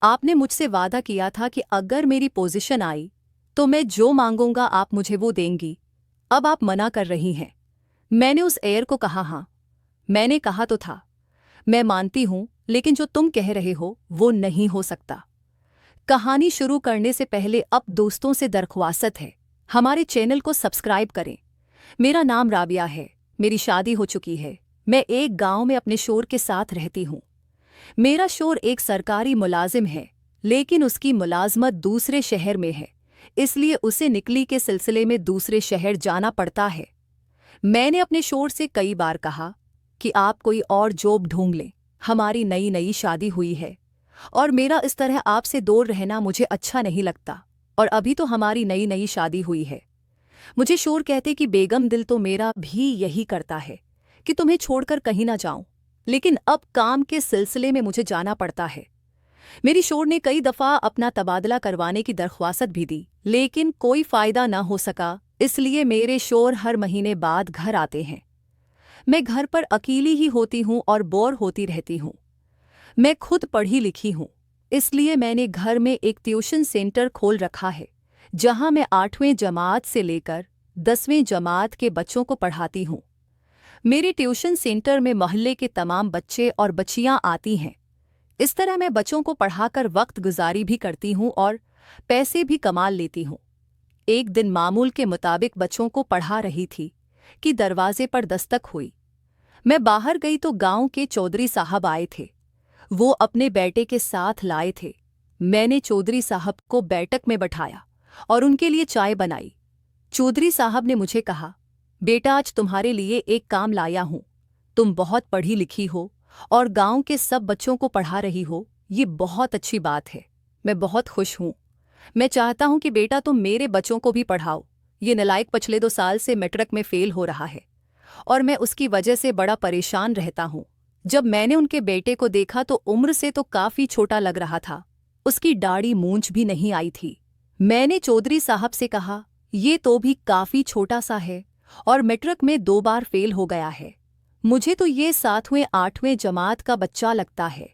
आपने मुझसे वादा किया था कि अगर मेरी पोजीशन आई तो मैं जो मांगूंगा आप मुझे वो देंगी। अब आप मना कर रही हैं। मैंने उस एयर को कहा, हाँ मैंने कहा तो था। मैं मानती हूं, लेकिन जो तुम कह रहे हो वो नहीं हो सकता। कहानी शुरू करने से पहले अब दोस्तों से दरख्वास्त है, हमारे चैनल को सब्सक्राइब करें। मेरा नाम राबिया है, मेरी शादी हो चुकी है। मैं एक गांव में अपने शोर के साथ रहती हूँ। मेरा शोर एक सरकारी मुलाजिम है, लेकिन उसकी मुलाजमत दूसरे शहर में है, इसलिए उसे निकली के सिलसिले में दूसरे शहर जाना पड़ता है। मैंने अपने शोर से कई बार कहा कि आप कोई और जॉब ढूंढ लें। हमारी नई नई शादी हुई है और मेरा इस तरह आपसे दूर रहना मुझे अच्छा नहीं लगता। और अभी तो हमारी नई नई शादी हुई है। मुझे शोर कहते कि बेगम दिल तो मेरा भी यही करता है कि तुम्हें छोड़कर कहीं ना जाऊं, लेकिन अब काम के सिलसिले में मुझे जाना पड़ता है। मेरी शोर ने कई दफ़ा अपना तबादला करवाने की दरख्वास्त भी दी, लेकिन कोई फ़ायदा न हो सका। इसलिए मेरे शोर हर महीने बाद घर आते हैं। मैं घर पर अकेली ही होती हूँ और बोर होती रहती हूँ। मैं खुद पढ़ी लिखी हूँ, इसलिए मैंने घर में एक ट्यूशन सेंटर खोल रखा है, जहाँ मैं 8वीं जमात से लेकर 10वीं जमात के बच्चों को पढ़ाती हूँ। मेरे ट्यूशन सेंटर में मोहल्ले के तमाम बच्चे और बच्चियाँ आती हैं। इस तरह मैं बच्चों को पढ़ाकर वक्त गुजारी भी करती हूँ और पैसे भी कमा लेती हूँ। एक दिन मामूल के मुताबिक बच्चों को पढ़ा रही थी कि दरवाजे पर दस्तक हुई। मैं बाहर गई तो गांव के चौधरी साहब आए थे। वो अपने बेटे के साथ लाए थे। मैंने चौधरी साहब को बैठक में बैठाया और उनके लिए चाय बनाई। चौधरी साहब ने मुझे कहा, बेटा आज तुम्हारे लिए एक काम लाया हूँ। तुम बहुत पढ़ी लिखी हो और गांव के सब बच्चों को पढ़ा रही हो, ये बहुत अच्छी बात है। मैं बहुत खुश हूँ। मैं चाहता हूँ कि बेटा तुम मेरे बच्चों को भी पढ़ाओ। ये नालायक पिछले 2 साल से मैट्रिक में फेल हो रहा है और मैं उसकी वजह से बड़ा परेशान रहता हूँ। जब मैंने उनके बेटे को देखा तो उम्र से तो काफ़ी छोटा लग रहा था। उसकी दाढ़ी मूंछ भी नहीं आई थी। मैंने चौधरी साहब से कहा, ये तो भी काफ़ी छोटा सा है और मैट्रिक में 2 बार फेल हो गया है। मुझे तो ये 7वीं 8वीं जमात का बच्चा लगता है।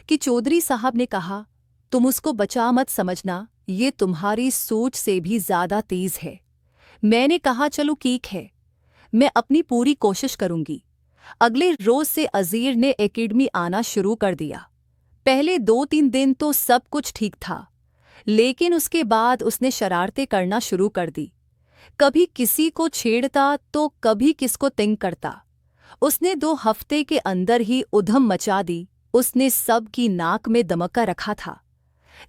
कि चौधरी साहब ने कहा, तुम उसको बच्चा मत समझना, ये तुम्हारी सोच से भी ज़्यादा तेज़ है। मैंने कहा, चलो ठीक है, मैं अपनी पूरी कोशिश करूंगी। अगले रोज से अजीर ने एकेडमी आना शुरू कर दिया। पहले 2-3 दिन तो सब कुछ ठीक था, लेकिन उसके बाद उसने शरारतें करना शुरू कर दी। कभी किसी को छेड़ता तो कभी किसको तिंग करता। उसने 2 हफ्ते के अंदर ही उधम मचा दी। उसने सब की नाक में दमका रखा था,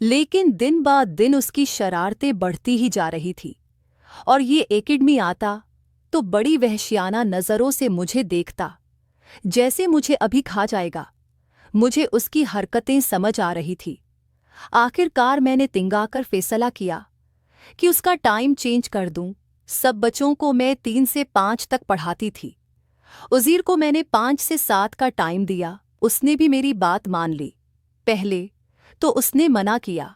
लेकिन दिन बाद दिन उसकी शरारतें बढ़ती ही जा रही थी। और ये एकेडमी आता तो बड़ी वहशियाना नज़रों से मुझे देखता, जैसे मुझे अभी खा जाएगा। मुझे उसकी हरकतें समझ आ रही थी। आखिरकार मैंने तिंगाकर फैसला किया कि उसका टाइम चेंज कर दूं। सब बच्चों को मैं 3 से 5 तक पढ़ाती थी। उज़ीर को मैंने 5 से 7 का टाइम दिया। उसने भी मेरी बात मान ली। पहले तो उसने मना किया,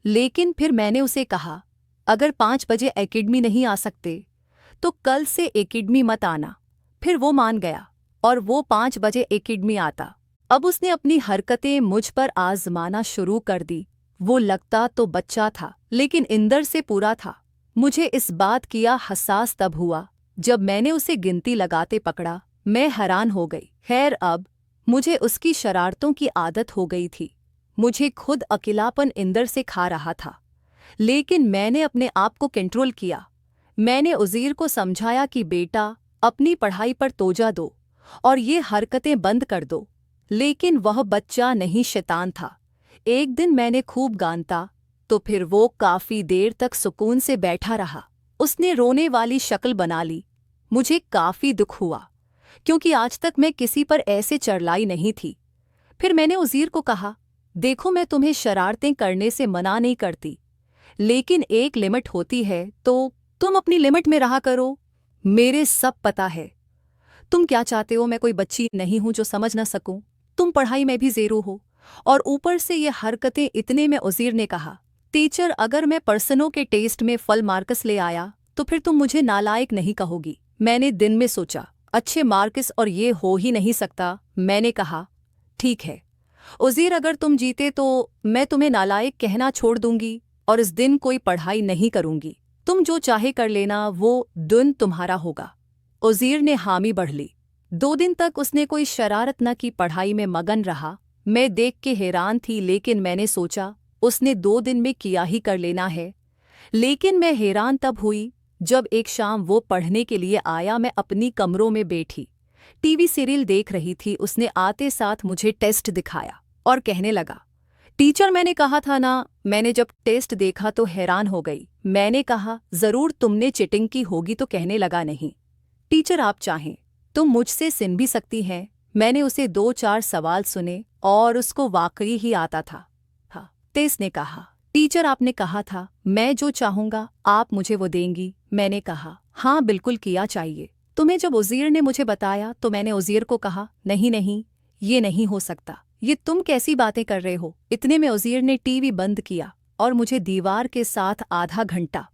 लेकिन फिर मैंने उसे कहा, अगर 5 बजे एकेडमी नहीं आ सकते तो कल से एकेडमी मत आना। फिर वो मान गया और वो 5 बजे एकेडमी आता। अब उसने अपनी हरकतें मुझ पर आजमाना शुरू कर दी। वो लगता तो बच्चा था, लेकिन इंदर से पूरा था। मुझे इस बात किया हसास तब हुआ जब मैंने उसे गिनती लगाते पकड़ा। मैं हैरान हो गई। खैर अब मुझे उसकी शरारतों की आदत हो गई थी। मुझे खुद अकेलापन इंदर से खा रहा था, लेकिन मैंने अपने आप को कंट्रोल किया। मैंने उज़ीर को समझाया कि बेटा अपनी पढ़ाई पर तोजा दो और ये हरकतें बंद कर दो, लेकिन वह बच्चा नहीं शैतान था। एक दिन मैंने खूब गानता तो फिर वो काफ़ी देर तक सुकून से बैठा रहा। उसने रोने वाली शक्ल बना ली। मुझे काफ़ी दुख हुआ, क्योंकि आज तक मैं किसी पर ऐसे चढ़लाई नहीं थी। फिर मैंने उज़ीर को कहा, देखो मैं तुम्हें शरारतें करने से मना नहीं करती, लेकिन एक लिमिट होती है, तो तुम अपनी लिमिट में रहा करो। मेरे सब पता है तुम क्या चाहते हो। मैं कोई बच्ची नहीं हूं जो समझ न सकूं। तुम पढ़ाई में भी ज़ेरो हो और ऊपर से ये हरकतें। इतने में उज़ीर ने कहा, टीचर अगर मैं पर्सनों के टेस्ट में फल मार्क्स ले आया तो फिर तुम मुझे नालायक नहीं कहोगी। मैंने दिन में सोचा, अच्छे मार्क्स और ये हो ही नहीं सकता। मैंने कहा, ठीक है, उज़ीर, अगर तुम जीते तो मैं तुम्हें नालायक कहना छोड़ दूंगी और इस दिन कोई पढ़ाई नहीं करूंगी। तुम जो चाहे कर लेना, वो दिन तुम्हारा होगा। उज़ीर ने हामी बढ़ ली। 2 दिन तक उसने कोई शरारत न की, पढ़ाई में मगन रहा। मैं देख के हैरान थी, लेकिन मैंने सोचा उसने 2 दिन में किया ही कर लेना है। लेकिन मैं हैरान तब हुई जब एक शाम वो पढ़ने के लिए आया। मैं अपनी कमरों में बैठी टीवी सीरियल देख रही थी। उसने आते साथ मुझे टेस्ट दिखाया और कहने लगा, टीचर, मैंने कहा था ना। मैंने जब टेस्ट देखा तो हैरान हो गई। मैंने कहा, जरूर तुमने चीटिंग की होगी। तो कहने लगा, नहीं टीचर, आप चाहें तो मुझसे सुन भी सकती हैं। मैंने उसे 2-4 सवाल सुने और उसको वाकई ही आता था। हाँ, तेज ने कहा, टीचर, आपने कहा था मैं जो चाहूंगा आप मुझे वो देंगी। मैंने कहा, हाँ बिल्कुल किया चाहिए। तुम्हें जब उज़ीर ने मुझे बताया तो मैंने उज़ीर को कहा, नहीं नहीं, ये नहीं हो सकता। ये तुम कैसी बातें कर रहे हो। इतने में उज़ीर ने टीवी बंद किया और मुझे दीवार के साथ आधा घंटा